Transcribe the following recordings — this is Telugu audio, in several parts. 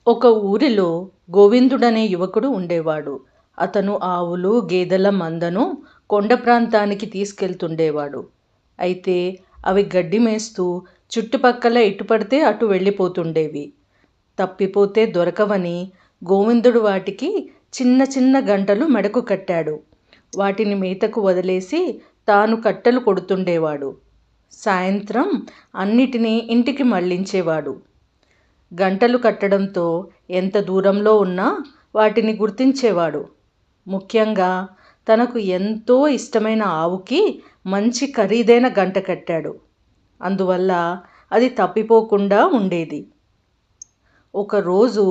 ఒక ఊరిలో గోవిందుడనే యువకుడు ఉండేవాడు. అతను ఆవులు, గేదెల మందను కొండ ప్రాంతానికి తీసుకెళ్తుండేవాడు. అయితే అవి గడ్డి మేస్తూ చుట్టుపక్కల ఎటు పడితే అటు వెళ్ళిపోతుండేవి. తప్పిపోతే దొరకవని గోవిందుడు వాటికి చిన్న చిన్న గంటలు మెడకు కట్టాడు. వాటిని మేతకు వదిలేసి తాను కట్టెలు కొడుతుండేవాడు. సాయంత్రం అన్నిటినీ ఇంటికి మళ్ళించేవాడు. గంటలు కట్టడంతో ఎంత దూరంలో ఉన్నా వాటిని గుర్తించేవాడు. ముఖ్యంగా తనకు ఎంతో ఇష్టమైన ఆవుకి మంచి ఖరీదైన గంట కట్టాడు. అందువల్ల అది తప్పిపోకుండా ఉండేది. ఒకరోజు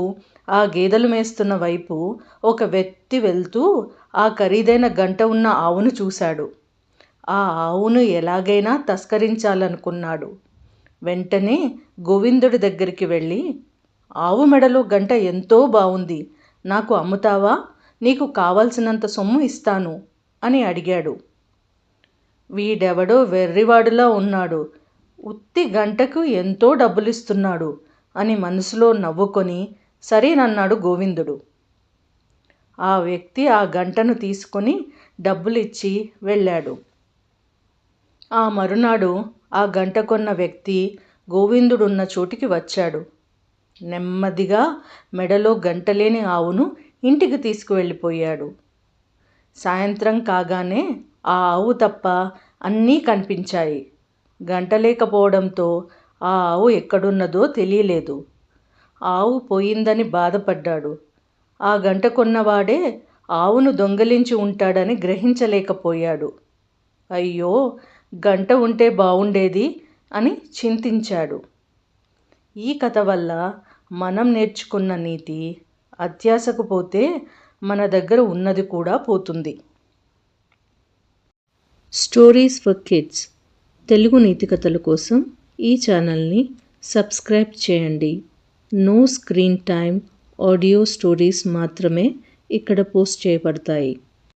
ఆ గేదెలు మేస్తున్న వైపు ఒక వ్యక్తి వెళ్తూ ఆ ఖరీదైన గంట ఉన్న ఆవును చూశాడు. ఆ ఆవును ఎలాగైనా తస్కరించాలనుకున్నాడు. వెంటనే గోవిందుడి దగ్గరికి వెళ్ళి, ఆవు మెడలో గంట ఎంతో బాగుంది, నాకు అమ్ముతావా? నీకు కావలసినంత సొమ్ము ఇస్తాను అని అడిగాడు. వీడెవడో వెర్రివాడులా ఉన్నాడు, ఉత్తి గంటకు ఎంతో డబ్బులిస్తున్నాడు అని మనసులో నవ్వుకొని సరేనన్నాడు గోవిందుడు. ఆ వ్యక్తి ఆ గంటను తీసుకొని డబ్బులిచ్చి వెళ్ళాడు. ఆ మరునాడు ఆ గంట కొన్న వ్యక్తి గోవిందుడున్న చోటికి వచ్చాడు. నెమ్మదిగా మెడలో గంటలేని ఆవును ఇంటికి తీసుకువెళ్ళిపోయాడు. సాయంత్రం కాగానే ఆ ఆవు తప్ప అన్నీ కనిపించాయి. గంట లేకపోవడంతో ఆ ఆవు ఎక్కడున్నదో తెలియలేదు. ఆవు పోయిందని బాధపడ్డాడు. ఆ గంట కొన్నవాడే ఆవును దొంగిలించి ఉంటాడని గ్రహించలేకపోయాడు. అయ్యో, గంట ఉంటే బావుండేది అని చింతించాడు. ఈ కథ వల్ల మనం నేర్చుకున్న నీతి, అత్యాశకు పోతే మన దగ్గర ఉన్నది కూడా పోతుంది. స్టోరీస్ ఫర్ కిడ్స్ తెలుగు నీతి కథల కోసం ఈ ఛానల్ని సబ్స్క్రైబ్ చేయండి. No screen time audio stories మాత్రమే ఇక్కడ పోస్ట్ చేయబడతాయి.